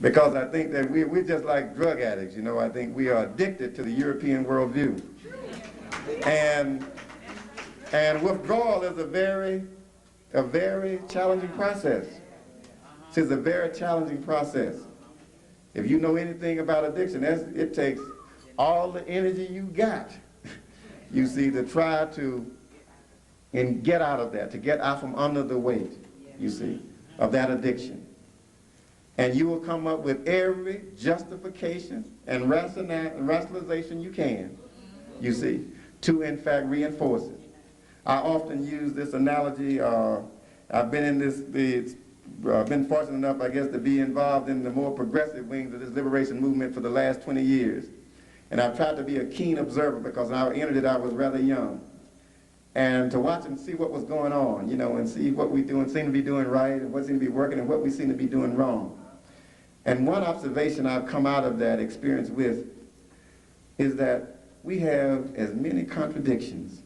Because I think that we're just like drug addicts, you know. I think we are addicted to the European worldview. And withdrawal is a very challenging process. It's a very challenging process. If you know anything about addiction, it takes all the energy you got, you see, to try to and get out of that, to get out from under the weight, you see, of that addiction. And you will come up with every justification and rationalization you can, you see, to in fact reinforce it. I often use this analogy. I've been been fortunate enough, I guess, to be involved in the more progressive wings of this liberation movement for the last 20 years. And I've tried to be a keen observer because when I entered it, I was rather young. And to watch and see what was going on, you know, and see what we do and seem to be doing right and what seemed to be working and what we seem to be doing wrong. And one observation I've come out of that experience with is that we have as many contradictions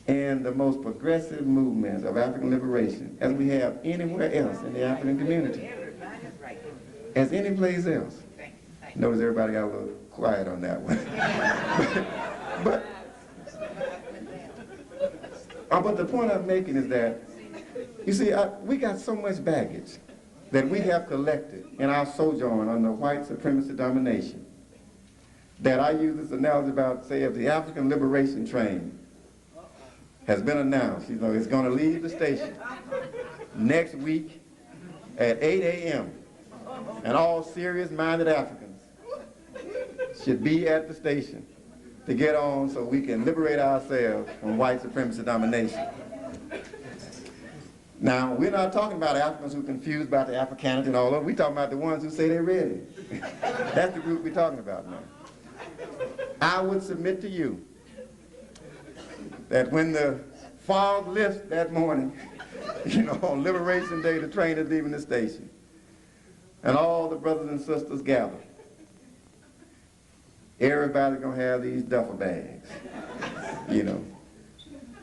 in the most progressive movements of African liberation as we have anywhere else in the African community, as any place else. Notice everybody got a little quiet on that one. But the point I'm making is that, you see, we got so much baggage that we have collected in our sojourn under white supremacy domination that I use this analogy about, say, if the African liberation train has been announced, you know, it's going to leave the station next week at 8 a.m. and all serious-minded Africans should be at the station to get on so we can liberate ourselves from white supremacy domination. Now, we're not talking about Africans who are confused about the Afrikaners and all of it. We're talking about the ones who say they're ready. That's the group we're talking about now. I would submit to you that when the fog lifts that morning, you know, on Liberation Day, the train is leaving the station, and all the brothers and sisters gather, everybody's going to have these duffel bags, you know.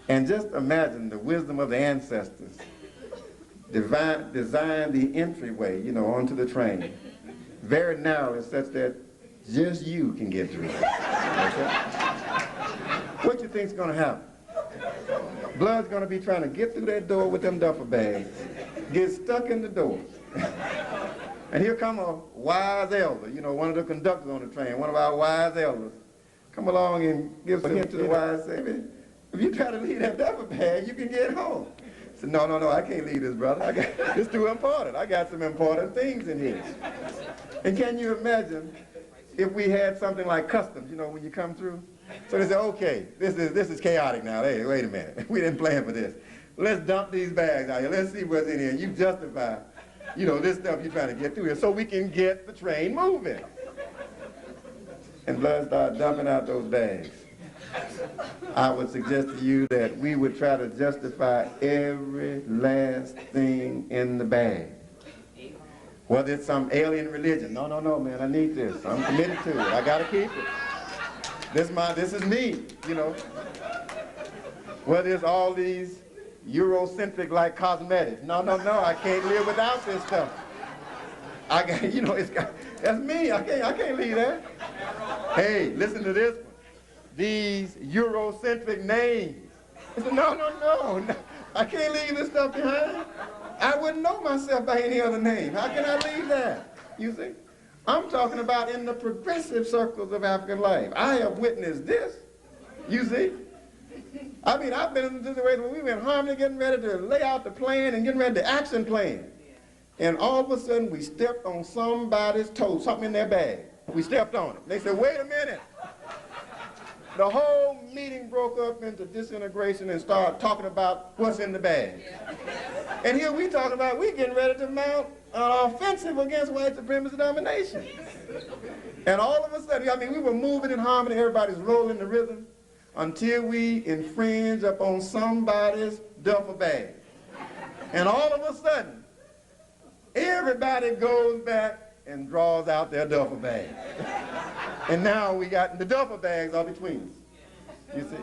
And just imagine the wisdom of the ancestors designed the entryway, you know, onto the train, very narrow such that just you can get through it. Okay? What you think's going to happen? Blood's going to be trying to get through that door with them duffel bags, get stuck in the door. And here come a wise elder, you know, one of the conductors on the train, one of our wise elders, come along and gives a hint to the wise, say, if you try to leave that duffel bag, you can get home. I said, no, I can't leave this, brother. It's too important. I got some important things in here. And can you imagine if we had something like customs, you know, when you come through? So they say, okay, this is chaotic now. Hey, wait a minute. We didn't plan for this. Let's dump these bags out here. Let's see what's in here. And you justify, you know, this stuff you're trying to get through here so we can get the train moving. And blood started dumping out those bags. I would suggest to you that we would try to justify every last thing in the bag. Whether it's some alien religion. No, man, I need this. I'm committed to it. I got to keep it. This is me, you know. Whether it's all these Eurocentric like cosmetics. No, I can't live without this stuff. You know, that's me. I can't leave that. Hey, listen to this one. These Eurocentric names. I said, no. I can't leave this stuff behind. I wouldn't know myself by any other name. How can I leave that? You see? I'm talking about in the progressive circles of African life. I have witnessed this. You see? I mean, I've been in a situation where we were in Harmony getting ready to lay out the plan and getting ready to action plan. And all of a sudden, we stepped on somebody's toe, something in their bag. We stepped on it. They said, wait a minute. The whole meeting broke up into disintegration and started talking about what's in the bag. And here we talking about we getting ready to mount an offensive against white supremacy domination. And all of a sudden, I mean, we were moving in harmony, everybody's rolling the rhythm, until we infringe upon somebody's duffel bag. And all of a sudden, everybody goes back and draws out their duffel bag. And now we got, the duffel bags are between us. You see?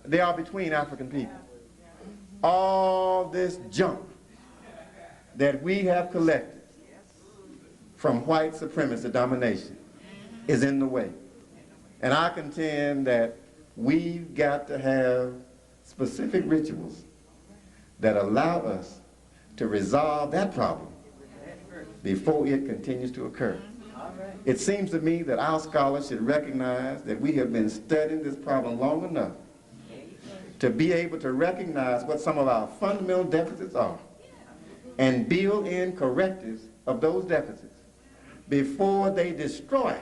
They are between African people. All this junk that we have collected from white supremacist domination is in the way. And I contend that we've got to have specific rituals that allow us to resolve that problem before it continues to occur. It seems to me that our scholars should recognize that we have been studying this problem long enough to be able to recognize what some of our fundamental deficits are and build in correctives of those deficits before they destroy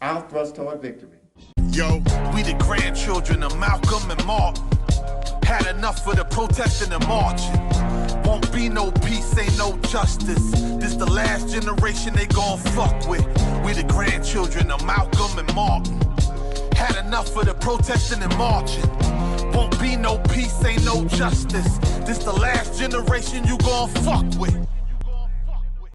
our thrust toward victory. Yo, we the grandchildren of Malcolm and Martin. Had enough of the protesting and marching. Won't be no peace, ain't no justice. This the last generation they gon' fuck with. We the grandchildren of Malcolm and Martin. Had enough of the protesting and marching. Won't be no peace, ain't no justice. This the last generation you gon' fuck with.